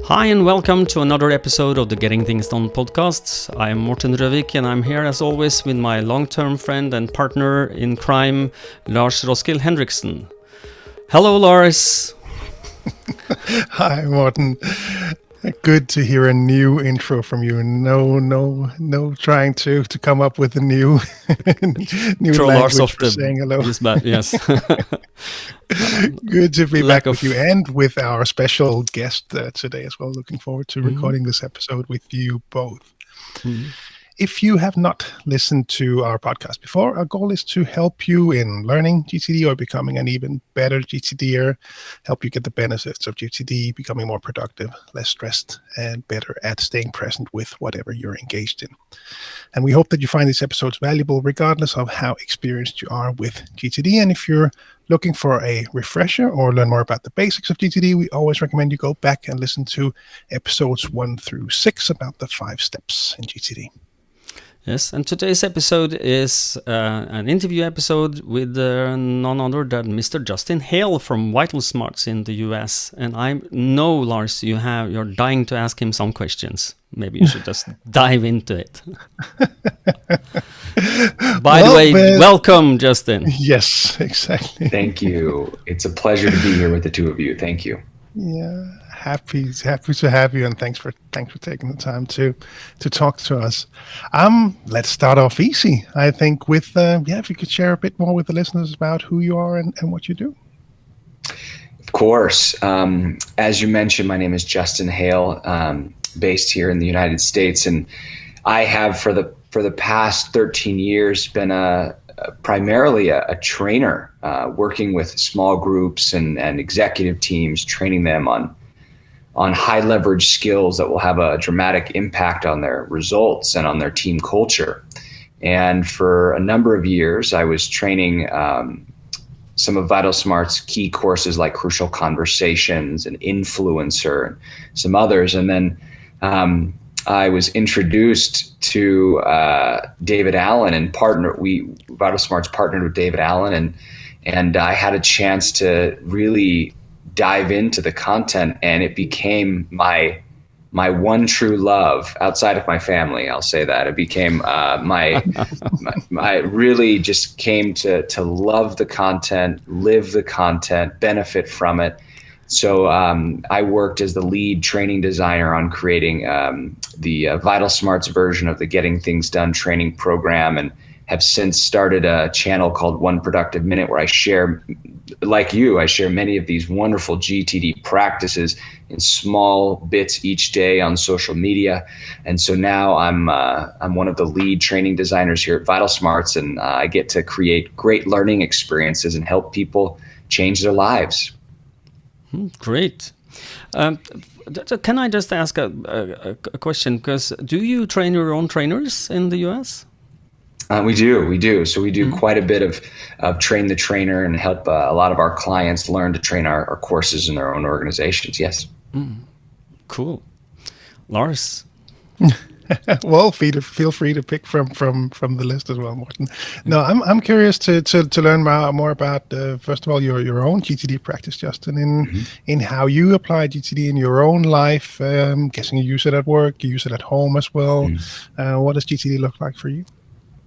Hi and welcome to another episode of the Getting Things Done podcast. I am Morten Røvik and I'm here as always with my long-term friend and partner in crime, Lars Rothschild Henriksen. Hello, Lars. Hi, Morten. Good to hear a new intro from you. No, trying to come up with a new language Lars for saying hello. Yes. Good to be back with you and with our special guest today as well. Looking forward to recording this episode with you both. Mm-hmm. If you have not listened to our podcast before, our goal is to help you in learning GTD or becoming an even better GTDer, help you get the benefits of GTD, becoming more productive, less stressed, and better at staying present with whatever you're engaged in. And we hope that you find these episodes valuable regardless of how experienced you are with GTD. And if you're looking for a refresher or learn more about the basics of GTD, we always recommend you go back and listen to episodes 1 through 6 about the 5 steps in GTD. Yes, and today's episode is an interview episode with none other than Mr. Justin Hale from VitalSmarts in the US. And I know, Lars, you're dying to ask him some questions. Maybe you should just dive into it. By the way, welcome, Justin. Yes, exactly. Thank you. It's a pleasure to be here with the two of you. Thank you. Yeah, happy to have you, and thanks for taking the time to talk to us. Let's start off easy. I think with if you could share a bit more with the listeners about who you are and what you do. Of course. As you mentioned, my name is Justin Hale, based here in the United States, and I have for the past 13 years been primarily a trainer, working with small groups and executive teams, training them on high leverage skills that will have a dramatic impact on their results and on their team culture. And for a number of years, I was training some of VitalSmarts' key courses like Crucial Conversations and Influencer and some others. And then I was introduced to David Allen and VitalSmarts partnered with David Allen, and I had a chance to really dive into the content, and it became my one true love outside of my family. I'll say that it became my really just came to love the content, live the content, benefit from it. So I worked as the lead training designer on creating the VitalSmarts version of the Getting Things Done training program, and have since started a channel called One Productive Minute, where I share many of these wonderful GTD practices in small bits each day on social media. And so now I'm one of the lead training designers here at VitalSmarts, and I get to create great learning experiences and help people change their lives. Great. Can I just ask a question? Because do you train your own trainers in the US? We do. So we do quite a bit of train the trainer and help a lot of our clients learn to train our courses in their own organizations. Yes. Cool. Lars? Well, feel free to pick from the list as well, Morten. No, I'm curious to learn more about first of all your own GTD practice, Justin, in how you apply GTD in your own life. Guessing you use it at work, you use it at home as well. What does GTD look like for you?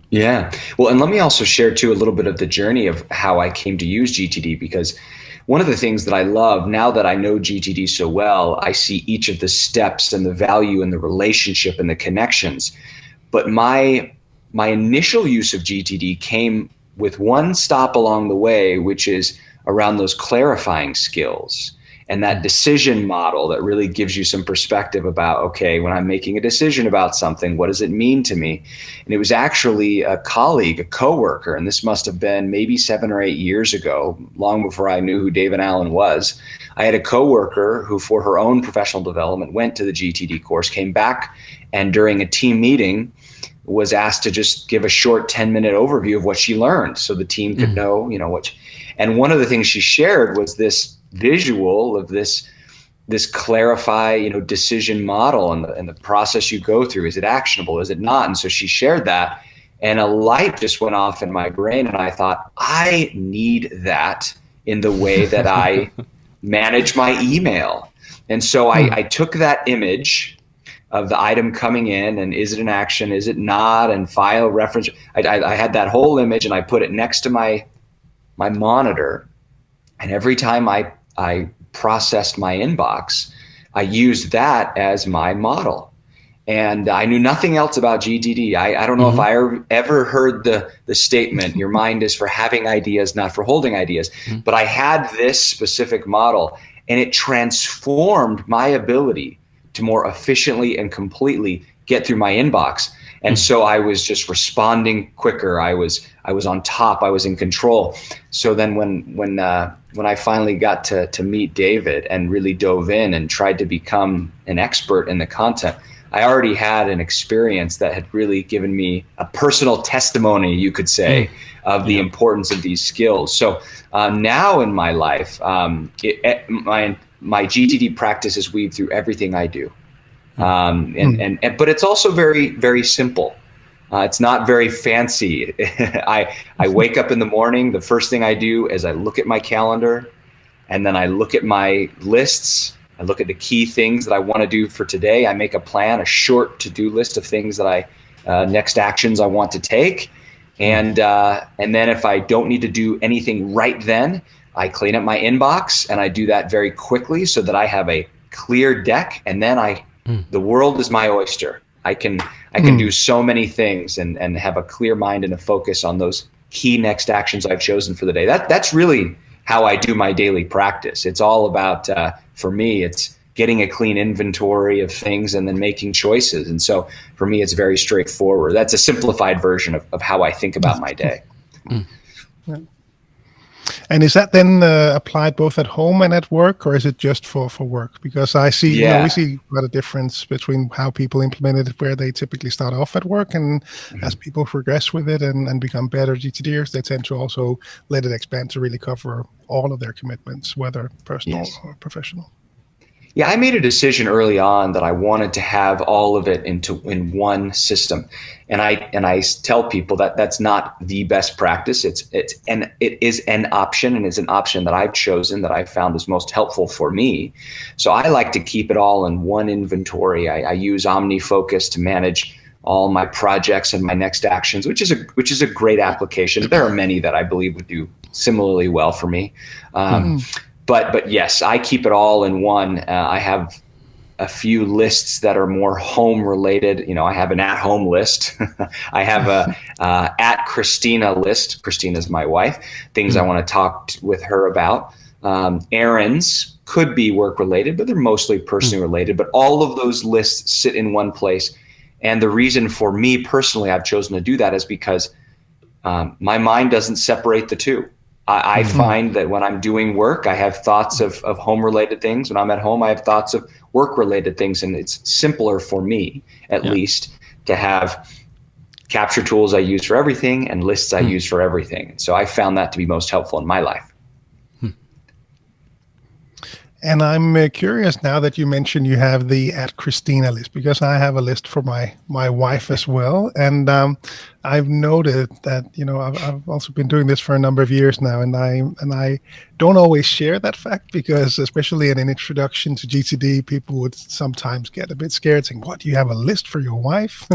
Yeah. Well, and let me also share too a little bit of the journey of how I came to use GTD, because one of the things that I love now that I know GTD so well, I see each of the steps and the value and the relationship and the connections. But my initial use of GTD came with one stop along the way, which is around those clarifying skills and that decision model that really gives you some perspective about, okay, when I'm making a decision about something, what does it mean to me? And it was actually a colleague, a coworker, and this must have been maybe 7 or 8 years ago, long before I knew who David Allen was. I had a coworker who, for her own professional development, went to the GTD course, came back, and during a team meeting, was asked to just give a short 10-minute overview of what she learned so the team could know, what. And one of the things she shared was this visual of this clarify, decision model and the process you go through. Is it actionable? Is it not? And so she shared that, and a light just went off in my brain, and I thought, I need that in the way that I manage my email. And so I took that image of the item coming in, and is it an action, is it not, and file reference. I had that whole image, and I put it next to my monitor. And every time I processed my inbox, I used that as my model. And I knew nothing else about GTD. I don't know if I ever heard the statement, your mind is for having ideas, not for holding ideas. But I had this specific model, and it transformed my ability to more efficiently and completely get through my inbox. And so I was just responding quicker. I was on top. I was in control. So then when I finally got to meet David and really dove in and tried to become an expert in the content, I already had an experience that had really given me a personal testimony, you could say, of the importance of these skills. So now in my life, my GTD practice is weaved through everything I do. But it's also very, very simple. It's not very fancy. I wake up in the morning. The first thing I do is I look at my calendar, and then I look at my lists. I look at the key things that I want to do for today. I make a plan, a short to-do list of things that next actions I want to take. And then if I don't need to do anything right then, I clean up my inbox, and I do that very quickly so that I have a clear deck. And then the world is my oyster. I can do so many things and have a clear mind and a focus on those key next actions I've chosen for the day. That's really how I do my daily practice. It's all about, for me, it's getting a clean inventory of things and then making choices. And so for me, it's very straightforward. That's a simplified version of how I think about my day. Yeah. And is that then applied both at home and at work, or is it just for work? Because I see, we see quite a difference between how people implement it, where they typically start off at work, and as people progress with it and become better GTDers, they tend to also let it expand to really cover all of their commitments, whether personal or professional. Yeah, I made a decision early on that I wanted to have all of it in one system, and I tell people that that's not the best practice. It is an option, and it's an option that I've chosen that I found is most helpful for me. So I like to keep it all in one inventory. I use OmniFocus to manage all my projects and my next actions, which is a great application. There are many that I believe would do similarly well for me. But yes, I keep it all in one. I have a few lists that are more home related. I have an at home list. I have a at Christina list. Christina's my wife. Things I want to talk with her about. Errands could be work related, but they're mostly personally related. But all of those lists sit in one place. And the reason for me personally, I've chosen to do that is because my mind doesn't separate the two. I find that when I'm doing work, I have thoughts of home-related things. When I'm at home, I have thoughts of work-related things. And it's simpler for me, at least, to have capture tools I use for everything and lists I use for everything. So I found that to be most helpful in my life. And I'm curious now that you mentioned you have the at Christina list, because I have a list for my wife as well. And I've noted that, I've also been doing this for a number of years now, and I don't always share that fact, because especially in an introduction to GTD, people would sometimes get a bit scared, saying, "What, you have a list for your wife?"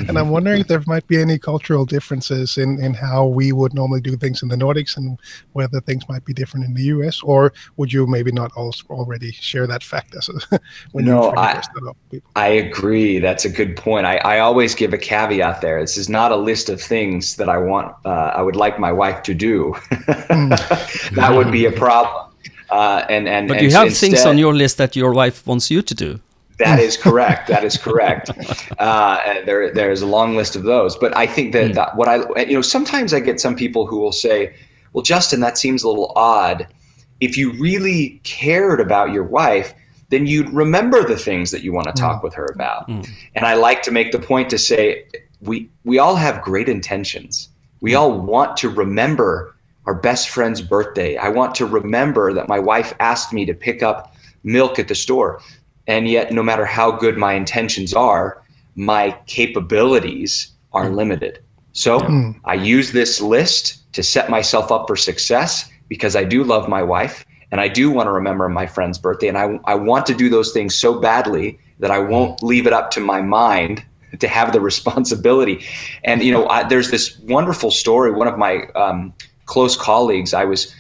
And I'm wondering if there might be any cultural differences in how we would normally do things in the Nordics, and whether things might be different in the US, or would you maybe not already share that fact as I agree. That's a good point. I always give a caveat there. This is not a list of things that I would like my wife to do. That would be a problem. But you have things on your list that your wife wants you to do. That is correct. There's a long list of those. But I think that sometimes I get some people who will say, "Well, Justin, that seems a little odd. If you really cared about your wife, then you'd remember the things that you want to talk with her about." And I like to make the point to say, we all have great intentions. We all want to remember our best friend's birthday. I want to remember that my wife asked me to pick up milk at the store. And yet, no matter how good my intentions are, my capabilities are limited. So I use this list to set myself up for success, because I do love my wife, And I do want to remember my friend's birthday. And I want to do those things so badly that I won't leave it up to my mind to have the responsibility. And, there's this wonderful story. One of my close colleagues, I was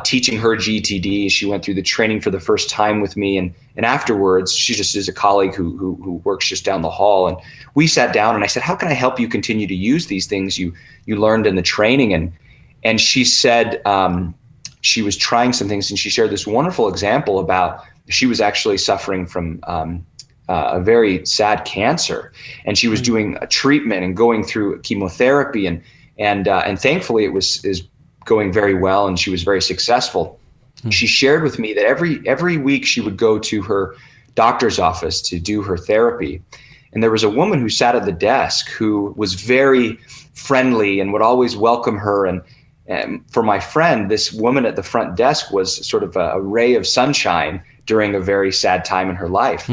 teaching her GTD. She went through the training for the first time with me. And afterwards, she just is a colleague who works just down the hall. And we sat down and I said, how can I help you continue to use these things you learned in the training? And she said she was trying some things, and she shared this wonderful example about she was actually suffering from a very sad cancer, and she was doing a treatment and going through chemotherapy, and thankfully it is going very well, and she was very successful. She shared with me that every week she would go to her doctor's office to do her therapy, and there was a woman who sat at the desk who was very friendly and would always welcome her. And for my friend, this woman at the front desk was sort of a ray of sunshine during a very sad time in her life.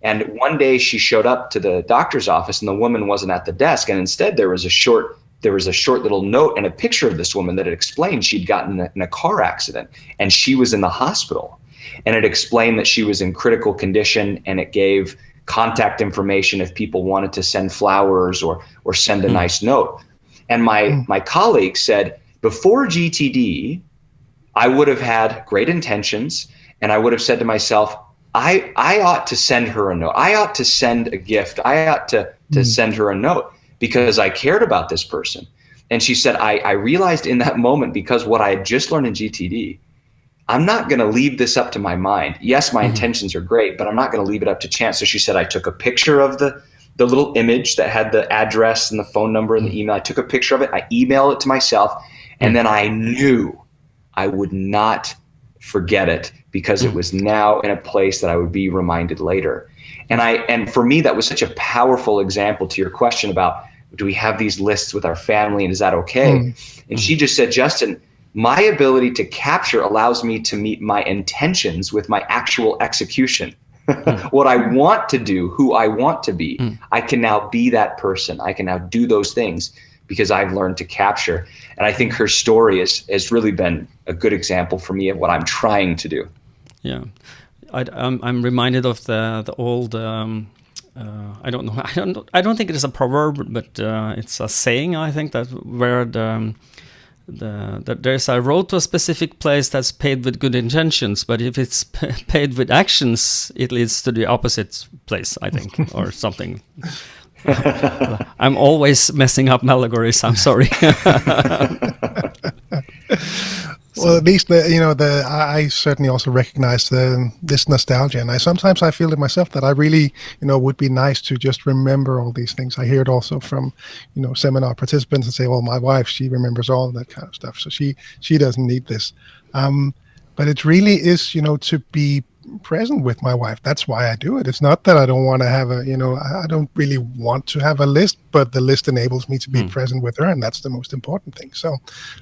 And one day she showed up to the doctor's office, and the woman wasn't at the desk. And instead there was a short little note and a picture of this woman that had explained she'd gotten in a car accident and she was in the hospital. And it explained that she was in critical condition, and it gave contact information if people wanted to send flowers or send a nice note. And my colleague said, before GTD, I would have had great intentions, and I would have said to myself, I ought to send her a note. I ought to send a gift. I ought to send her a note because I cared about this person. And she said, I realized in that moment, because what I had just learned in GTD, I'm not going to leave this up to my mind. Yes, my intentions are great, but I'm not going to leave it up to chance. So she said, I took a picture of the little image that had the address and the phone number and the email. I took a picture of it. I emailed it to myself. And then I knew I would not forget it because it was now in a place that I would be reminded later. And for me, that was such a powerful example to your question about, do we have these lists with our family and is that okay? And she just said, Justin, my ability to capture allows me to meet my intentions with my actual execution. What I want to do, who I want to be, I can now be that person. I can now do those things because I've learned to capture. And I think her story has really been a good example for me of what I'm trying to do. Yeah, I'm reminded of the old. I don't know. I don't think it is a proverb, but it's a saying. I think that where that there's a road to a specific place that's paved with good intentions, but if it's paved with actions, it leads to the opposite place. I think, or something. I'm always messing up allegories. I'm sorry. Well, at least I certainly also recognize this nostalgia, and sometimes I feel it myself that I really would be nice to just remember all these things. I hear it also from seminar participants and say, well, my wife, she remembers all of that kind of stuff, so she doesn't need this. But it really is to be present with my wife. That's why I do it. It's not that I don't want to have I don't really want to have a list, but the list enables me to be present with her, and that's the most important thing. So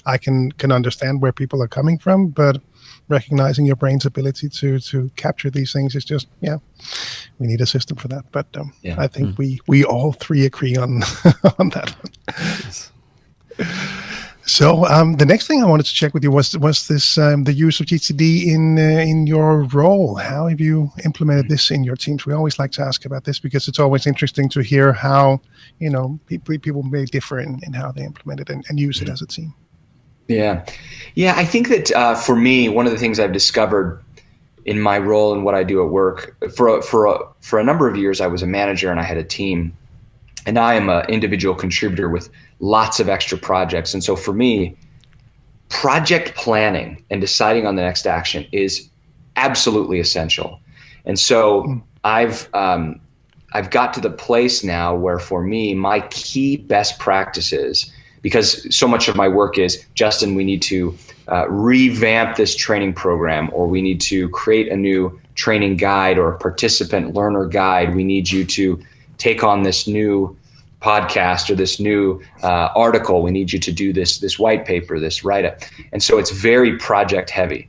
I can understand where people are coming from, but recognizing your brain's ability to capture these things is just, we need a system for that. But I think we all three agree on on that one. Yes. So the next thing I wanted to check with you was this the use of GTD in your role. How have you implemented this in your teams? We always like to ask about this because it's always interesting to hear how people may differ in how they implement it and use it as a team. Yeah, I think that for me, one of the things I've discovered in my role and what I do at work, for a number of years, I was a manager and I had a team. And I am an individual contributor with lots of extra projects. And so for me, project planning and deciding on the next action is absolutely essential. And so I've got to the place now where for me, my key best practices, because so much of my work is, Justin, we need to revamp this training program, or we need to create a new training guide or a participant learner guide. We need you to take on this new podcast or this new article. We need you to do this white paper, this write-up. And so it's very project heavy.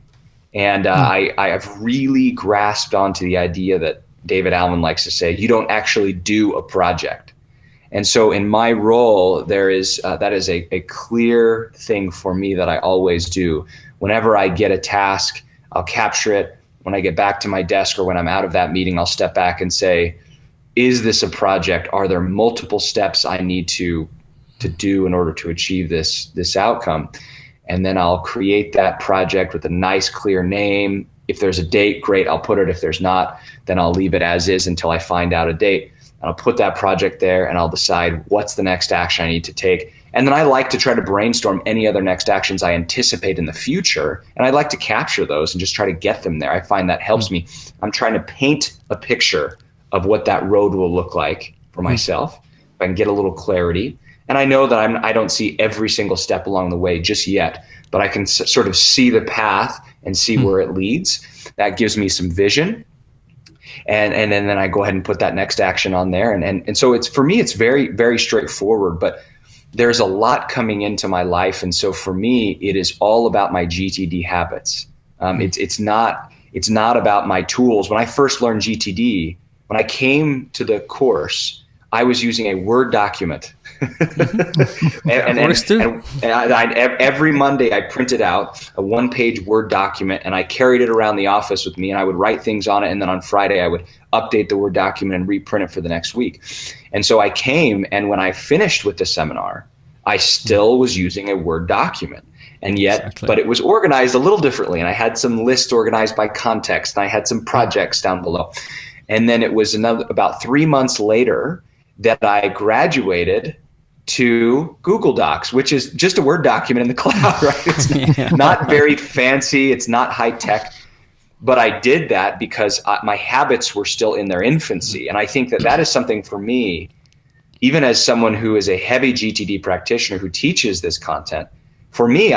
And I have really grasped onto the idea that David Allen likes to say, you don't actually do a project. And so in my role, that is a clear thing for me that I always do. Whenever I get a task, I'll capture it. When I get back to my desk or when I'm out of that meeting, I'll step back and say, is this a project? Are there multiple steps I need to do in order to achieve this outcome? And then I'll create that project with a nice, clear name. If there's a date, great, I'll put it. If there's not, then I'll leave it as is until I find out a date. And I'll put that project there and I'll decide what's the next action I need to take. And then I like to try to brainstorm any other next actions I anticipate in the future. And I like to capture those and just try to get them there. I find that helps me. I'm trying to paint a picture of what that road will look like for myself. If I can get a little clarity. And I know that I don't see every single step along the way just yet, but I can sort of see the path and see where it leads. That gives me some vision. And then I go ahead and put that next action on there. And so it's, for me, it's very, very straightforward, but there's a lot coming into my life. And so for me, it is all about my GTD habits. It's not about my tools. When I first learned GTD, when I came to the course, I was using a Word document. and every Monday I printed out a 1-page Word document and I carried it around the office with me and I would write things on it. And then on Friday I would update the Word document and reprint it for the next week. And so I came, and when I finished with the seminar, I still was using a Word document. And yet, but it was organized a little differently. And I had some lists organized by context and I had some projects down below. And then it was about 3 months later that I graduated to Google Docs, which is just a Word document in the cloud, right? It's not very fancy. It's not high tech. But I did that because my habits were still in their infancy. And I think that is something for me, even as someone who is a heavy GTD practitioner who teaches this content, for me,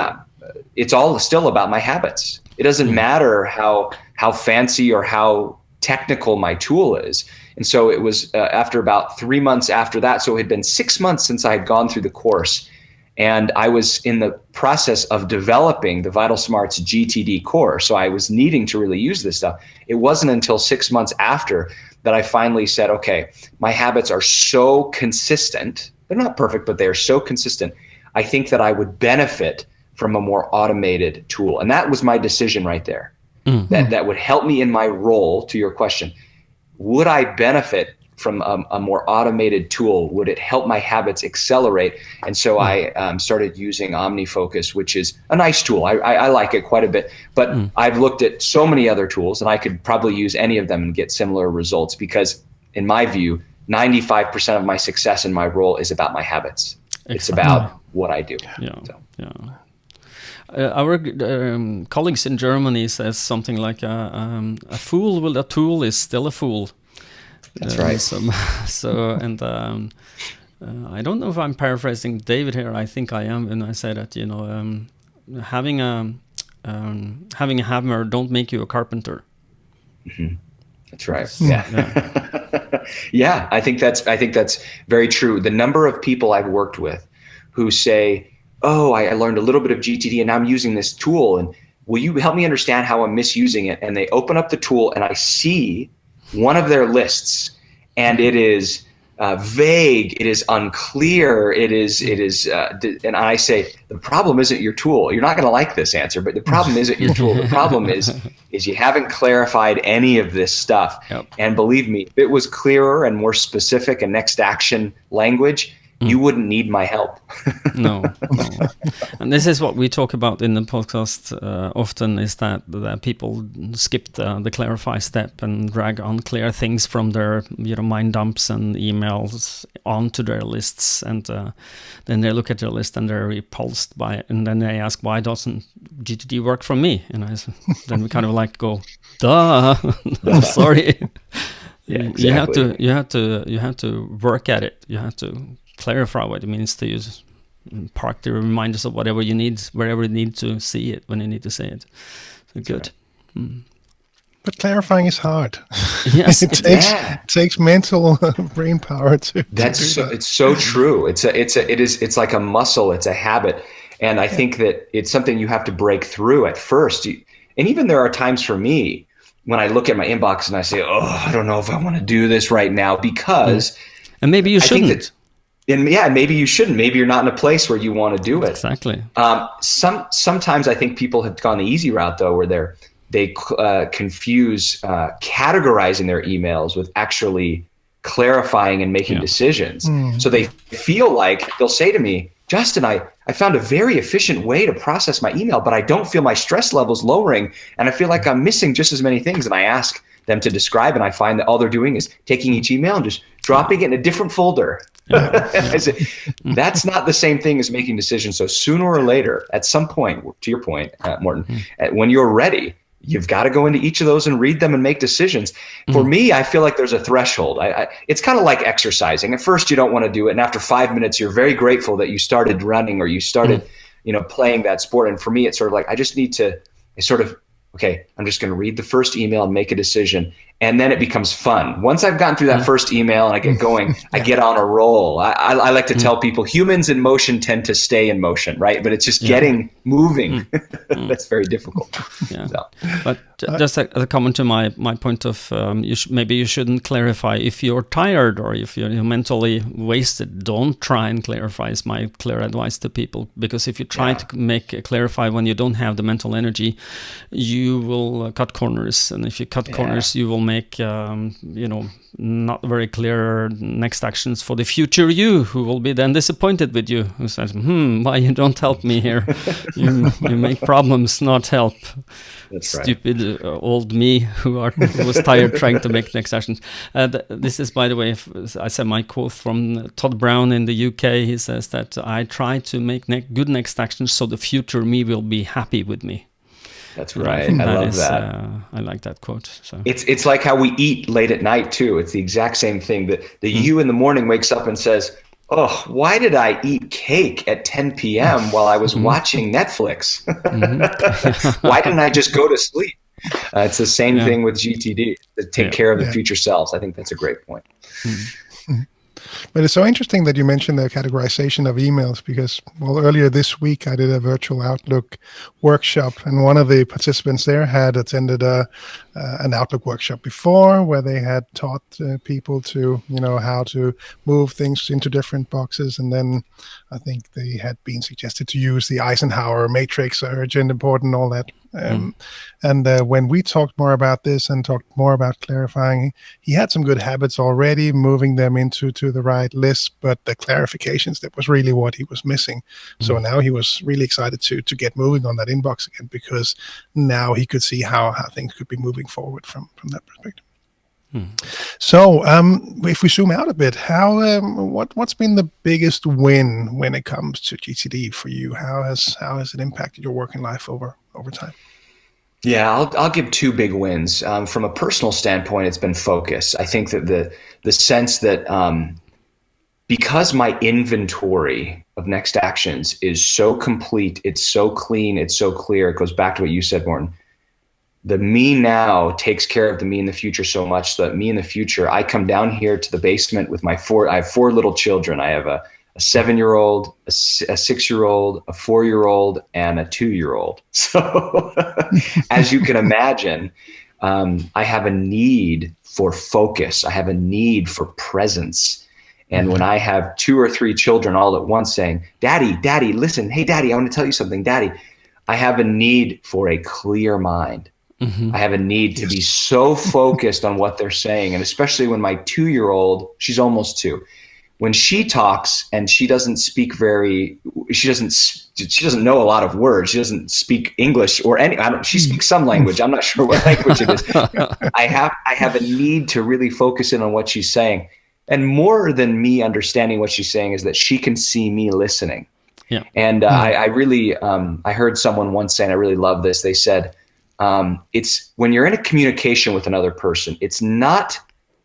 it's all still about my habits. It doesn't matter how fancy or how technical my tool is. And so it was after about 3 months after that. So it had been 6 months since I had gone through the course. And I was in the process of developing the VitalSmarts GTD course. So I was needing to really use this stuff. It wasn't until 6 months after that I finally said, okay, my habits are so consistent. They're not perfect, but they are so consistent. I think that I would benefit from a more automated tool. And that was my decision right there. That would help me in my role. To your question, would I benefit from a more automated tool? Would it help my habits accelerate? And so I started using OmniFocus, which is a nice tool. I like it quite a bit, but I've looked at so many other tools and I could probably use any of them and get similar results because in my view, 95% of my success in my role is about my habits. Excellent. It's about what I do. Our colleagues in Germany says something like a fool with a tool is still a fool. That's right. I don't know if I'm paraphrasing David here. I think I am when I say that, having a hammer don't make you a carpenter. Mm-hmm. That's right. Yeah. I think that's very true. The number of people I've worked with who say, oh, I learned a little bit of GTD and now I'm using this tool, and will you help me understand how I'm misusing it? And they open up the tool and I see one of their lists and it is vague, it is unclear, and I say, the problem isn't your tool. You're not going to like this answer, but the problem isn't your tool. The problem is you haven't clarified any of this stuff. Yep. And believe me, if it was clearer and more specific and next action language, you wouldn't need my help. No. And this is what we talk about in the podcast often, is that people skip the clarify step and drag unclear things from their mind dumps and emails onto their lists, and then they look at their list and they're repulsed by it, and then they ask, why doesn't GTD work for me? And then we kind of go, duh. Sorry. Yeah, exactly. You have to work at it. You have to clarify what it means to use, park the reminders of whatever you need, wherever you need to see it when you need to say it. So good. But clarifying is hard. Yes, it takes mental brain power to. It's so true. It's like a muscle. It's a habit, and I think that it's something you have to break through at first. And even there are times for me when I look at my inbox and I say, "Oh, I don't know if I want to do this right now," because and maybe you shouldn't. Maybe you shouldn't. Maybe you're not in a place where you want to do it. Exactly. Sometimes I think people have gone the easy route though, where they confuse categorizing their emails with actually clarifying and making decisions. So they feel like they'll say to me, Justin, I found a very efficient way to process my email, but I don't feel my stress levels lowering. And I feel like I'm missing just as many things. And I ask them to describe, and I find that all they're doing is taking each email and just dropping it in a different folder. I say, that's not the same thing as making decisions. So sooner or later, at some point, to your point, Morten, when you're ready, you've got to go into each of those and read them and make decisions. For me, I feel like there's a threshold. It's kind of like exercising. At first, you don't want to do it. And after 5 minutes, you're very grateful that you started running or you started, playing that sport. And for me, it's sort of like, I just need to okay, I'm just going to read the first email and make a decision. And then it becomes fun. Once I've gotten through that first email and I get going, I get on a roll. I like to tell people humans in motion tend to stay in motion, right? But it's just getting moving. That's very difficult. Yeah. So. But just a comment to my point of maybe you shouldn't clarify if you're tired or if you're mentally wasted. Don't try and clarify is my clear advice to people. Because if you try to clarify when you don't have the mental energy, you will cut corners. And if you cut corners, you will make not very clear next actions for the future you, who will be then disappointed with you, who says, why you don't help me here? you make problems, not help. That's Stupid old me who was tired trying to make next actions. This is, by the way, I said my quote from Todd Brown in the UK. He says that I try to make good next actions so the future me will be happy with me. That's right. I love that. I like that quote. So it's like how we eat late at night too. It's the exact same thing. The you in the morning wakes up and says, "Oh, why did I eat cake at 10 p.m. while I was watching Netflix? Why didn't I just go to sleep?" It's the same thing with GTD. To take care of the future selves. I think that's a great point. But it's so interesting that you mentioned the categorization of emails because, earlier this week I did a virtual Outlook workshop, and one of the participants there had attended an Outlook workshop before where they had taught people to, how to move things into different boxes. And then I think they had been suggested to use the Eisenhower matrix, urgent, important, all that. And when we talked more about this and talked more about clarifying, he had some good habits already, moving them into the right list, but the clarifications, that was really what he was missing. So now he was really excited to get moving on that inbox again, because now he could see how things could be moving forward from that perspective. So if we zoom out a bit, what's been the biggest win when it comes to GTD for you? How has it impacted your working life over time? Yeah, I'll give two big wins. From a personal standpoint, it's been focus. I think that the sense that because my inventory of next actions is so complete, it's so clean, it's so clear, it goes back to what you said, Morten. The me now takes care of the me in the future so much that me in the future, I come down here to the basement with I have four little children. I have a 7-year-old, a 6-year-old, a 4-year-old, and a 2-year-old. So as you can imagine, I have a need for focus. I have a need for presence. And when I have 2 or 3 children all at once saying, Daddy, listen, hey, Daddy, I want to tell you something, Daddy, I have a need for a clear mind. I have a need to be so focused on what they're saying. And especially when my 2-year-old, she's almost 2, when she talks and she doesn't know a lot of words. She doesn't speak English or she speaks some language. I'm not sure what language it is. I have a need to really focus in on what she's saying. And more than me understanding what she's saying is that she can see me listening. Yeah. And I really, I heard someone once say, and I really love this. They said, it's when you're in a communication with another person, it's not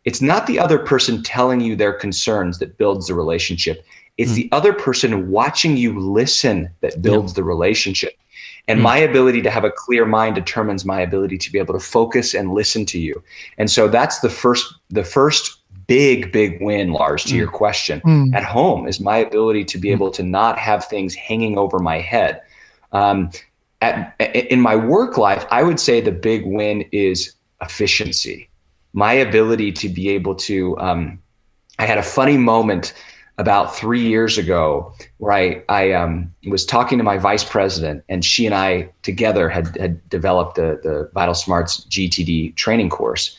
the other person telling you their concerns that builds the relationship. It's the other person watching you listen that builds the relationship. And my ability to have a clear mind determines my ability to be able to focus and listen to you. And so that's the first big win, Lars, to your question at home, is my ability to be able to not have things hanging over my head. In my work life, I would say the big win is efficiency. My ability to be able to, I had a funny moment about 3 years ago, where I was talking to my vice president, and she and I together had developed the VitalSmarts GTD training course.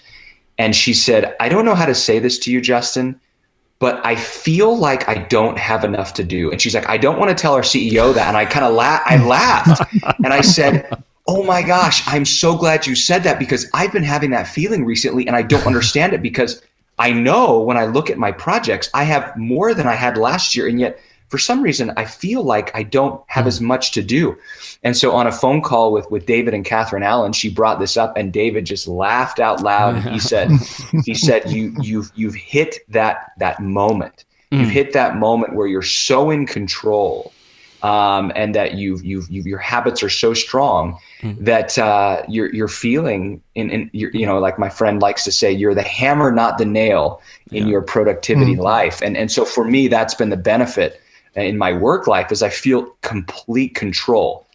And she said, I don't know how to say this to you, Justin, but I feel like I don't have enough to do. And she's like, I don't want to tell our CEO that. And I kind of laughed. And I said, oh my gosh, I'm so glad you said that, because I've been having that feeling recently and I don't understand it, because I know when I look at my projects, I have more than I had last year. And yet for some reason, I feel like I don't have as much to do. And so on a phone call with David and Catherine Allen, she brought this up, and David just laughed out loud. And he said, you've hit that moment. You've hit that moment where you're so in control, and that your habits are so strong that you're feeling like my friend likes to say, you're the hammer, not the nail in your productivity life. And so for me, that's been the benefit in my work life, is I feel complete control.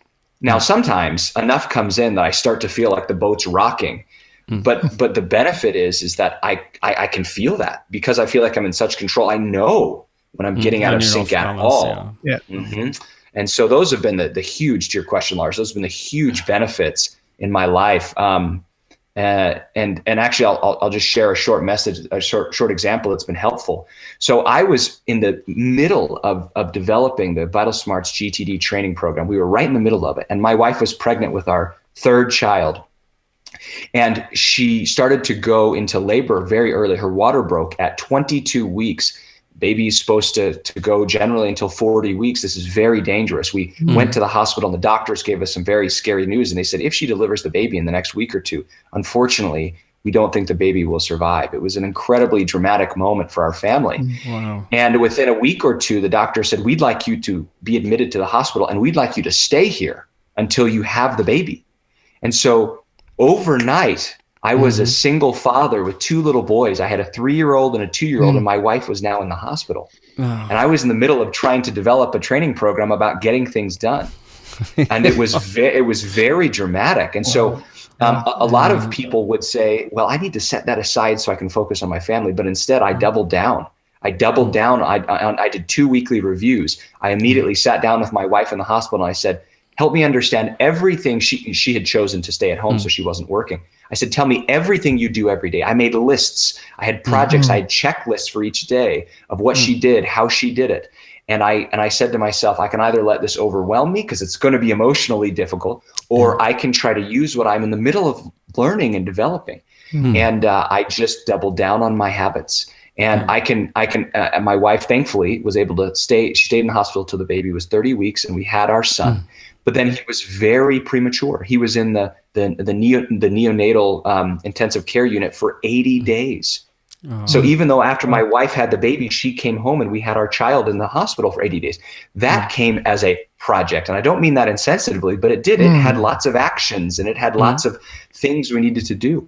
Now, sometimes enough comes in that I start to feel like the boat's rocking, but the benefit is that I can feel that, because I feel like I'm in such control. I know when I'm getting out of sync at all. Yeah. And so those have been the huge, to your question, Lars, those have been the huge benefits in my life. And actually, I'll just share a short message, a short example that's been helpful. So I was in the middle of developing the VitalSmarts GTD training program. We were right in the middle of it. And my wife was pregnant with our third child. And she started to go into labor very early. Her water broke at 22 weeks. Baby is supposed to go generally until 40 weeks. This is very dangerous. We went to the hospital, and the doctors gave us some very scary news. And they said, if she delivers the baby in the next week or two, unfortunately, we don't think the baby will survive. It was an incredibly dramatic moment for our family. Wow. And within a week or two, the doctor said, we'd like you to be admitted to the hospital, and we'd like you to stay here until you have the baby. And so overnight, I was a single father with two little boys. I had a 3-year-old and a 2-year-old, and my wife was now in the hospital. And I was in the middle of trying to develop a training program about getting things done. And it was very dramatic. And so a lot of people would say, well, I need to set that aside so I can focus on my family. But instead, I doubled down. I did 2 weekly reviews. I immediately sat down with my wife in the hospital, and I said, help me understand everything. She had chosen to stay at home, so she wasn't working. I said, tell me everything you do every day. I made lists. I had projects. I had checklists for each day of what she did, how she did it. And I said to myself, I can either let this overwhelm me, because it's going to be emotionally difficult, or I can try to use what I'm in the middle of learning and developing. And I just doubled down on my habits. And my wife, thankfully, was able to stay. She stayed in the hospital till the baby was 30 weeks, and we had our son. But then he was very premature. He was in the neonatal intensive care unit for 80 days. So even though after my wife had the baby, she came home and we had our child in the hospital for 80 days, that came as a project. And I don't mean that insensitively, but it did. It had lots of actions, and it had lots of things we needed to do.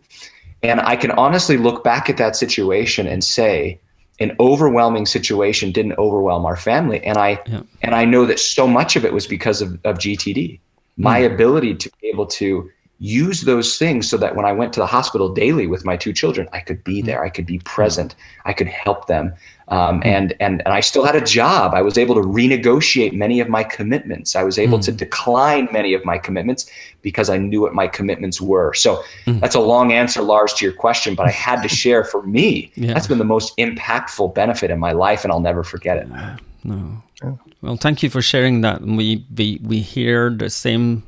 And I can honestly look back at that situation and say, an overwhelming situation didn't overwhelm our family. And I know that so much of it was because of GTD. My ability to be able to use those things so that when I went to the hospital daily with my 2 children, I could be there, I could be present, I could help them. And I still had a job. I was able to renegotiate many of my commitments. I was able to decline many of my commitments because I knew what my commitments were. So that's a long answer, Lars, to your question, but I had to share, for me, that's been the most impactful benefit in my life, and I'll never forget it. No. Well, thank you for sharing that. We hear the same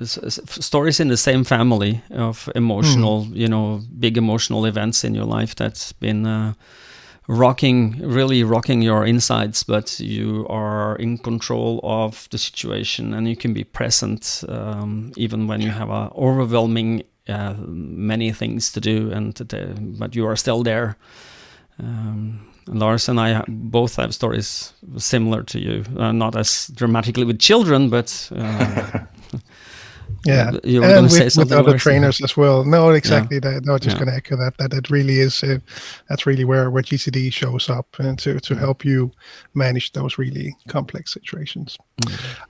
stories in the same family of emotional, big emotional events in your life that's been really rocking your insides, but you are in control of the situation, and you can be present even when you have overwhelming many things to do, but you are still there. Lars and I both have stories similar to you, not as dramatically with children, but you were going to say something with other trainers as well. No, exactly. I was just going to echo that it really is. That's really where GTD shows up, and to help you manage those really complex situations.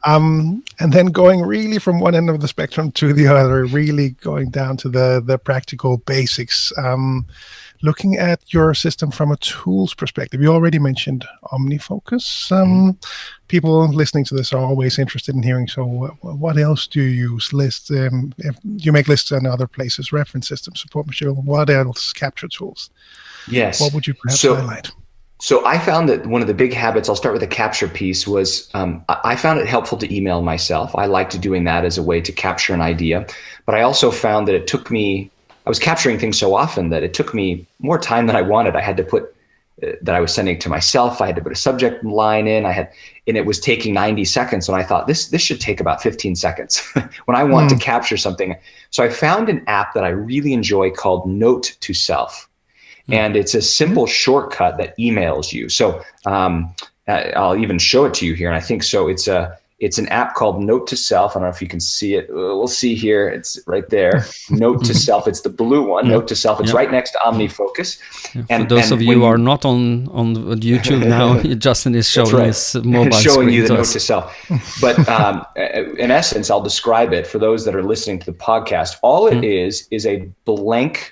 And then going really from one end of the spectrum to the other, really going down to the practical basics. looking at your system from a tools perspective, you already mentioned OmniFocus. People listening to this are always interested in hearing, so what else do you use? Lists, if you make lists in other places, reference systems, support material, what else? Capture tools. Yes. What would you perhaps highlight? So I found that one of the big habits, I'll start with the capture piece, was I found it helpful to email myself. I liked doing that as a way to capture an idea. But I also found that I was capturing things so often that it took me more time than I wanted. I had to put, that I was sending to myself, I had to put a subject line in, and it was taking 90 seconds. And I thought, this should take about 15 seconds when I want to capture something. So I found an app that I really enjoy called Note to Self. And it's a simple shortcut that emails you. So I'll even show it to you here. And I think so. It's an app called Note to Self. I don't know if you can see it. We'll see here. It's right there. Note to Self. It's the blue one. Note to Self. It's right next to OmniFocus. And for those of you who are not on YouTube now, Justin is showing his mobile screen. Showing you the Note to Self. But in essence, I'll describe it for those that are listening to the podcast. All it is a blank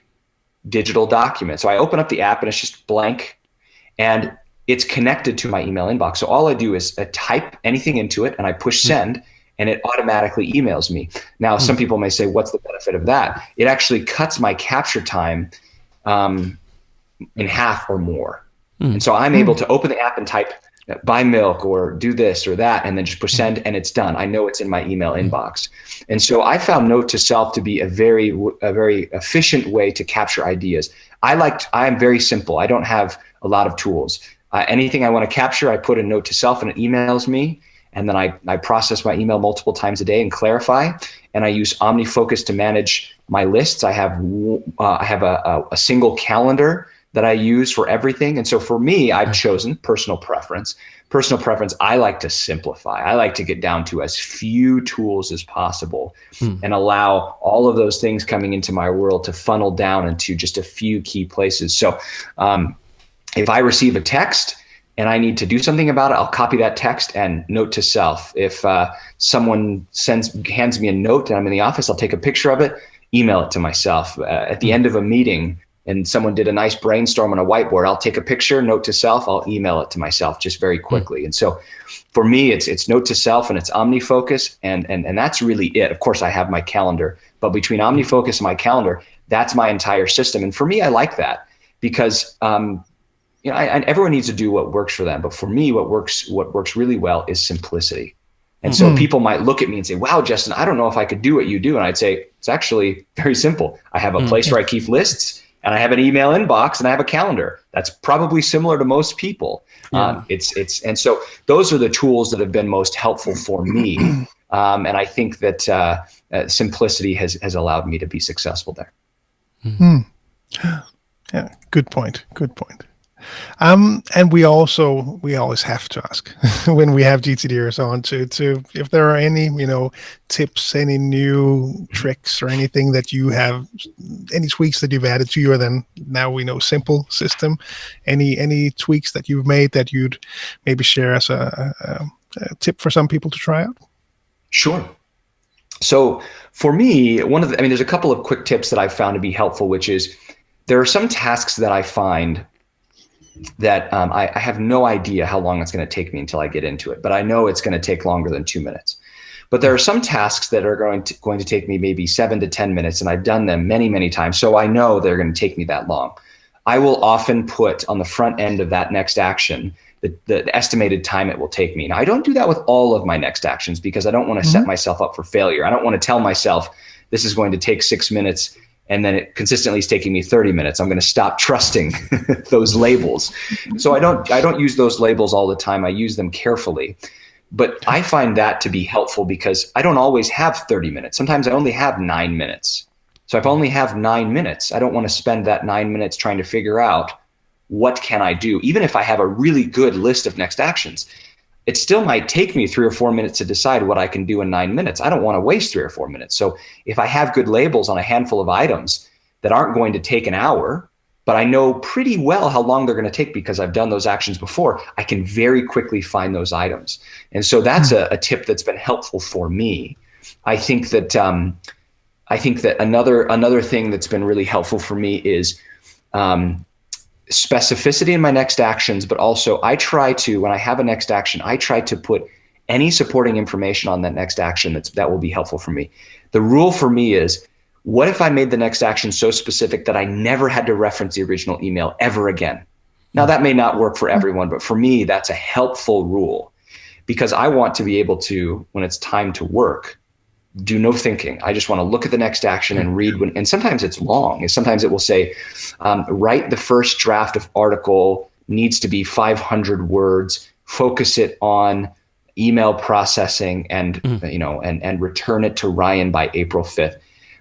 digital document. So I open up the app and it's just blank and it's connected to my email inbox. So all I do is type anything into it and I push send and it automatically emails me. Now, some people may say, what's the benefit of that? It actually cuts my capture time in half or more. And so I'm able to open the app and type buy milk or do this or that, and then just push send and it's done. I know it's in my email inbox. And so I found Note to Self to be a very efficient way to capture ideas. I am very simple. I don't have a lot of tools. Anything I want to capture, I put a Note to Self and it emails me. And then I process my email multiple times a day and clarify. And I use OmniFocus to manage my lists. I have a single calendar that I use for everything. And so for me, I've chosen personal preference. Personal preference, I like to simplify. I like to get down to as few tools as possible and allow all of those things coming into my world to funnel down into just a few key places. So if I receive a text and I need to do something about it, I'll copy that text and Note to Self. If someone hands me a note and I'm in the office, I'll take a picture of it, email it to myself. At the end of a meeting, and someone did a nice brainstorm on a whiteboard, I'll take a picture, Note to Self, I'll email it to myself just very quickly. And so for me, it's Note to Self and it's OmniFocus, and that's really it. Of course, I have my calendar, but between OmniFocus and my calendar, that's my entire system. And for me, I like that because everyone needs to do what works for them. But for me, what works really well is simplicity. And so people might look at me and say, wow, Justin, I don't know if I could do what you do. And I'd say, it's actually very simple. I have a place where I keep lists, and I have an email inbox, and I have a calendar. That's probably similar to most people. And so those are the tools that have been most helpful for me. And I think that simplicity has allowed me to be successful there. Yeah, good point. And we always have to ask when we have GTDers on to if there are any tips, any new tricks or anything that you have, any tweaks that you've added to your then now we know simple system, any tweaks that you've made that you'd maybe share as a tip for some people to try out? Sure. So for me, there's a couple of quick tips that I've found to be helpful, which is there are some tasks that I find that I have no idea how long it's going to take me until I get into it, but I know it's going to take longer than 2 minutes. But there are some tasks that are going to take me maybe 7 to 10 minutes, and I've done them many, many times, so I know they're going to take me that long. I will often put on the front end of that next action the estimated time it will take me. Now, I don't do that with all of my next actions because I don't want to set myself up for failure. I don't want to tell myself this is going to take 6 minutes and then it consistently is taking me 30 minutes. I'm going to stop trusting those labels. So I don't use those labels all the time. I use them carefully. But I find that to be helpful because I don't always have 30 minutes. Sometimes I only have 9 minutes. So if I only have 9 minutes, I don't want to spend that 9 minutes trying to figure out what can I do. Even if I have a really good list of next actions, it still might take me 3 or 4 minutes to decide what I can do in 9 minutes. I don't want to waste 3 or 4 minutes. So if I have good labels on a handful of items that aren't going to take an hour, but I know pretty well how long they're going to take because I've done those actions before, I can very quickly find those items. And so that's a tip that's been helpful for me. I think that another thing that's been really helpful for me is specificity in my next actions, but also I try to, when I have a next action, I try to put any supporting information on that next action that will be helpful for me. The rule for me is, what if I made the next action so specific that I never had to reference the original email ever again? Now, that may not work for everyone, but for me, that's a helpful rule, because I want to be able to, when it's time to work, do no thinking. I just want to look at the next action and read and sometimes it's long. Sometimes it will say, write the first draft of article, needs to be 500 words, focus it on email processing and return it to Ryan by April 5th.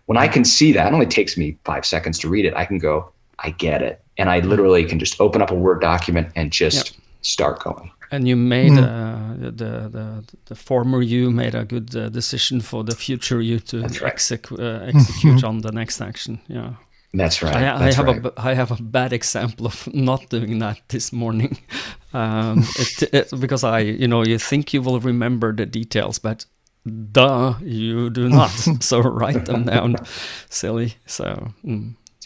When I can see that, it only takes me 5 seconds to read it. I can go, I get it. And I literally can just open up a Word document and just start going. And you made the former you made a good decision for the future you to execute on the next action. Yeah, that's right. I have a bad example of not doing that this morning, because you think you will remember the details, but you do not. So write them down, silly. So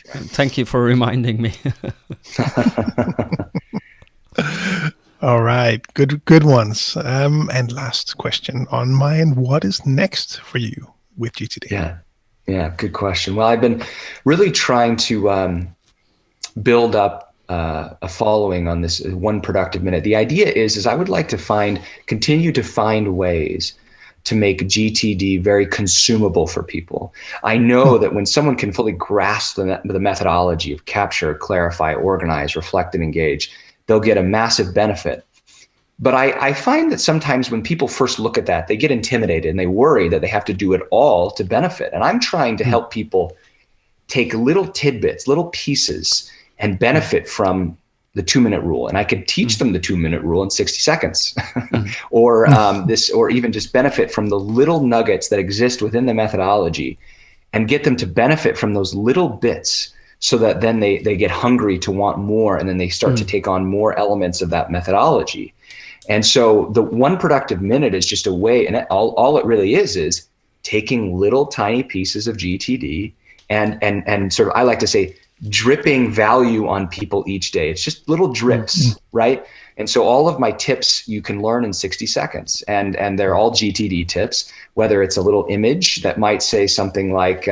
thank you for reminding me. All right, good ones. And last question on my end: what is next for you with GTD? Yeah, good question. Well, I've been really trying to build up a following on this one productive minute. The idea is I would like to continue to find ways to make GTD very consumable for people. I know that when someone can fully grasp the methodology of capture, clarify, organize, reflect, and engage, they'll get a massive benefit. But I find that sometimes when people first look at that, they get intimidated and they worry that they have to do it all to benefit. And I'm trying to help people take little tidbits, little pieces, and benefit from the 2-minute rule. And I could teach them the 2-minute rule in 60 seconds, or even just benefit from the little nuggets that exist within the methodology and get them to benefit from those little bits, so that then they get hungry to want more, and then they start to take on more elements of that methodology. And so the one productive minute is just a way, and all it really is taking little tiny pieces of GTD and sort of, I like to say, dripping value on people each day. It's just little drips, right? And so all of my tips you can learn in 60 seconds, and they're all GTD tips, whether it's a little image that might say something like,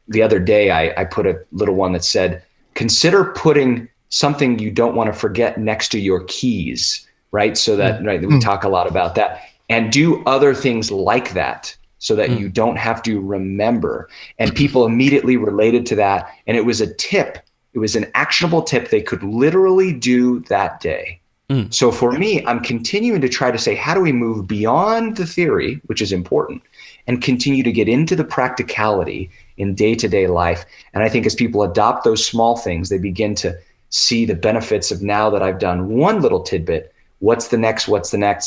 the other day I put a little one that said, consider putting something you don't want to forget next to your keys, right? So that we talk a lot about that, and do other things like that so that you don't have to remember. And people immediately related to that. And it was a tip. It was an actionable tip they could literally do that day. So for me, I'm continuing to try to say, how do we move beyond the theory, which is important, and continue to get into the practicality in day-to-day life? And I think as people adopt those small things, they begin to see the benefits of, now that I've done one little tidbit, what's the next?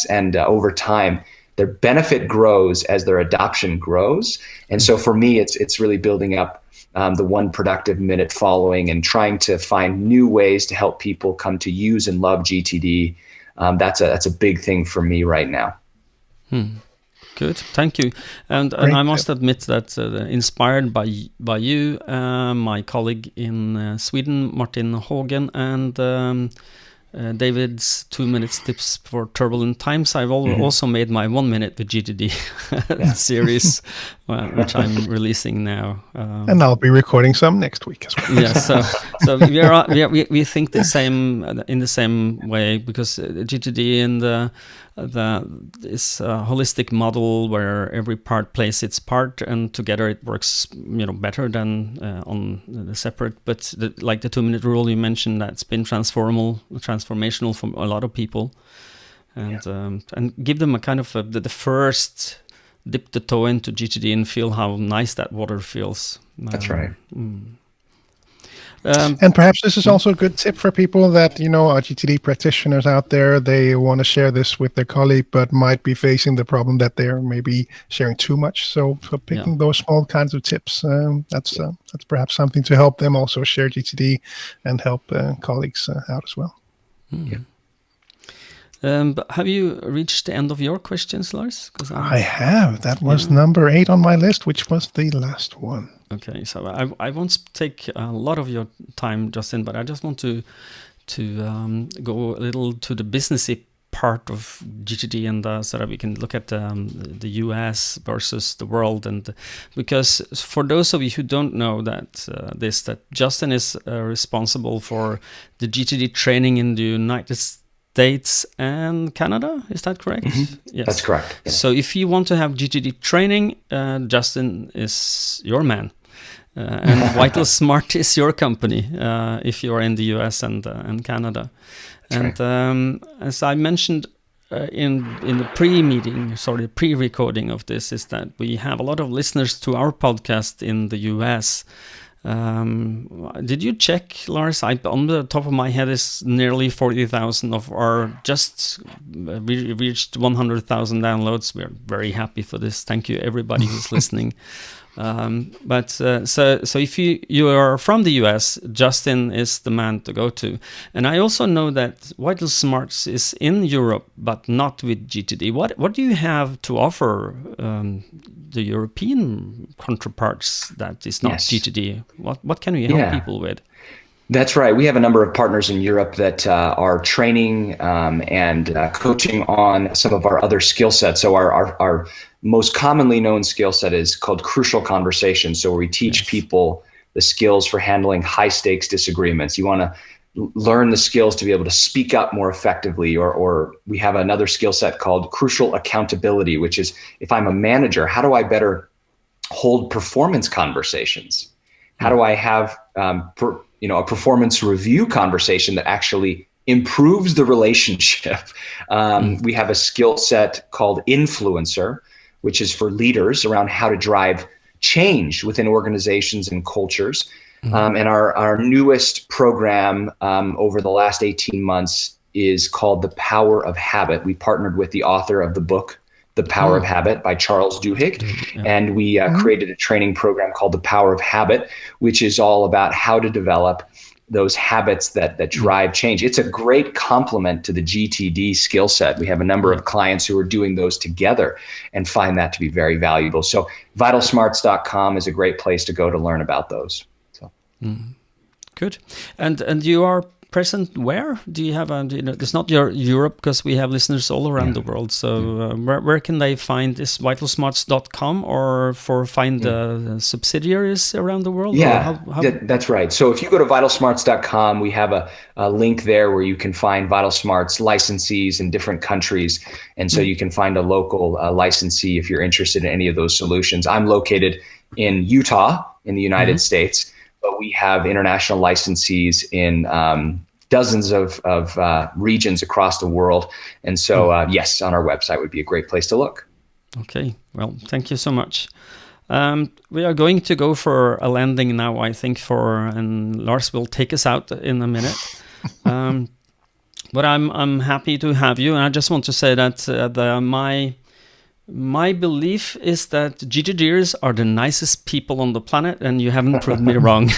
And over time, their benefit grows as their adoption grows. And so for me, it's really building up the one productive minute following and trying to find new ways to help people come to use and love GTD. That's a big thing for me right now. Good, thank you. And I must admit that inspired by you, my colleague in Sweden, Morten Hågen, and David's 2 minutes tips for turbulent times, I've also made my 1 minute with GTD series, which I'm releasing now. And I'll be recording some next week as well. So we think the same in the same way, because GTD and this holistic model where every part plays its part, and together it works better than on the separate. But like the 2 minute rule you mentioned, that's been transformational for a lot of people, and give them a kind of the first dip the toe into GTD and feel how nice that water feels. That's right. And perhaps this is also a good tip for people that, are GTD practitioners out there. They want to share this with their colleague, but might be facing the problem that they're maybe sharing too much. So picking those small kinds of tips, that's perhaps something to help them also share GTD and help colleagues out as well. But have you reached the end of your questions, Lars? I have. That was number 8 on my list, which was the last one. Okay, so I won't take a lot of your time, Justin, but I just want to go a little to the businessy part of GTD, and so that we can look at the US versus the world. And because for those of you who don't know that Justin is responsible for the GTD training in the United States and Canada, is that correct? Mm-hmm. Yes, that's correct. Yeah. So if you want to have GTD training, Justin is your man. And VitalSmart is your company if you are in the US and Canada. And as I mentioned in the pre-recording of this, is that we have a lot of listeners to our podcast in the US. Did you check, Lars? On the top of my head is nearly 40,000 of our we reached 100,000 downloads. We're very happy for this. Thank you, everybody who's listening. So if you are from the US, Justin is the man to go to. And I also know that VitalSmarts is in Europe, but not with GTD. What do you have to offer the European counterparts that is not GTD? What can we help people with? That's right. We have a number of partners in Europe that are training and coaching on some of our other skill sets. So our most commonly known skill set is called crucial conversation. So we teach people the skills for handling high stakes disagreements. You want to learn the skills to be able to speak up more effectively, or we have another skill set called crucial accountability, which is if I'm a manager, how do I better hold performance conversations? How do I have a performance review conversation that actually improves the relationship? We have a skill set called influencer, which is for leaders around how to drive change within organizations and cultures. And our newest program over the last 18 months is called The Power of Habit. We partnered with the author of the book, The Power of Habit by Charles Duhigg. And we created a training program called The Power of Habit, which is all about how to develop those habits that drive change. It's a great complement to the GTD skill set. We have a number of clients who are doing those together and find that to be very valuable. So vitalsmarts.com is a great place to go to learn about those. So. Good. And you are present where? Do you have it's not your Europe, because we have listeners all around the world. So where can they find this? vitalsmarts.com or find the subsidiaries around the world? Yeah, that's right. So if you go to vitalsmarts.com, we have a link there where you can find VitalSmarts licensees in different countries. And so you can find a local licensee if you're interested in any of those solutions. I'm located in Utah in the United States, but we have international licensees in dozens of regions across the world. And so, yes, on our website would be a great place to look. Okay, well, thank you so much. We are going to go for a landing now, I think, and Lars will take us out in a minute. But I'm happy to have you, and I just want to say that my belief is that GTDers are the nicest people on the planet, and you haven't proved me wrong.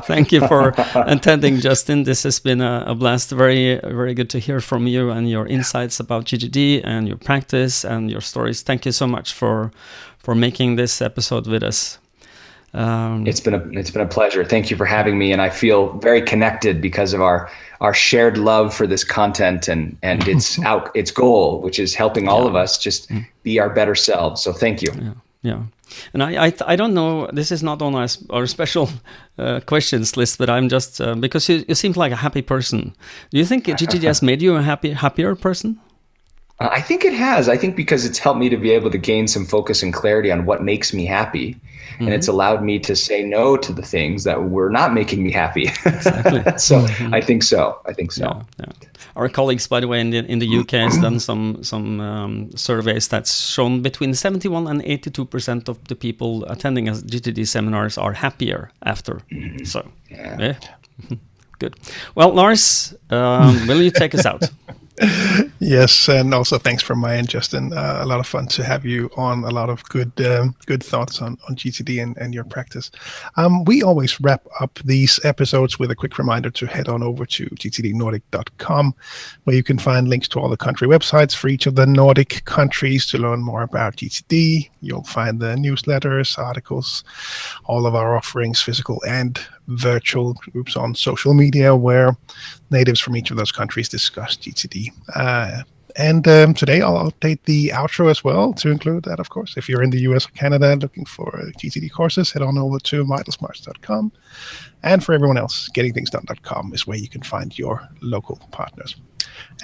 Thank you for attending, Justin. This has been a blast. Very, very good to hear from you and your insights about GTD and your practice and your stories. Thank you so much for making this episode with us. It's been a pleasure. Thank you for having me, and I feel very connected because of our shared love for this content and its goal, which is helping all of us just be our better selves. So thank you. Yeah. And I don't know, this is not on our special questions list, but I'm just because you seem like a happy person. Do you think GTD has made you a happier person? I think it has. I think because it's helped me to be able to gain some focus and clarity on what makes me happy. And it's allowed me to say no to the things that were not making me happy. Exactly. So I think so. Yeah. Our colleagues, by the way, in the UK has done some surveys that's shown between 71 and 82% of the people attending GTD seminars are happier after. So, good. Well, Lars, will you take us out? Yes, and also thanks from my end, Justin. A lot of fun to have you on. A lot of good thoughts on GTD and your practice. We always wrap up these episodes with a quick reminder to head on over to gtdnordic.com, where you can find links to all the country websites for each of the Nordic countries to learn more about GTD. You'll find the newsletters, articles, all of our offerings, physical and virtual, groups on social media where natives from each of those countries discuss GTD. And today I'll update the outro as well to include that, of course. If you're in the US or Canada looking for GTD courses, head on over to vitalsmarts.com. And for everyone else, gettingthingsdone.com is where you can find your local partners.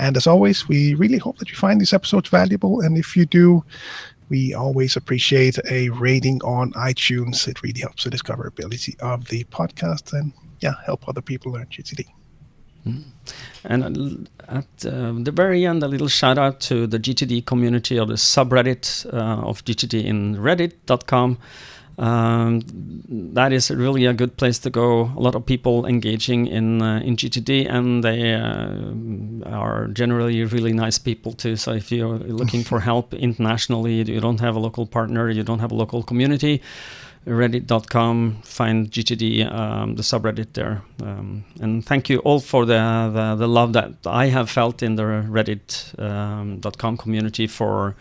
And as always, we really hope that you find these episodes valuable. And if you do, we always appreciate a rating on iTunes. It really helps the discoverability of the podcast and help other people learn GTD. And at the very end, a little shout out to the GTD community or the subreddit of GTD in reddit.com. That is really a good place to go. A lot of people engaging in GTD, and they are generally really nice people too. So if you're looking for help internationally, you don't have a local partner, you don't have a local community, reddit.com, find GTD, the subreddit there. And thank you all for the love that I have felt in the reddit.com community for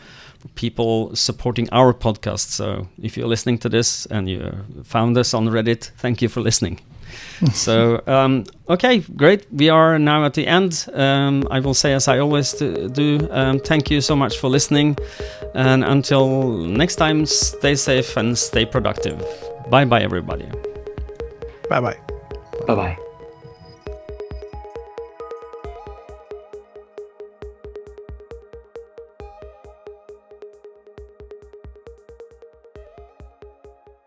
people supporting our podcast. So if you're listening to this and you found us on Reddit, thank you for listening. So, okay, great. We are now at the end. I will say, as I always do, thank you so much for listening. And until next time, stay safe and stay productive. Bye-bye, everybody. Bye-bye. Bye-bye.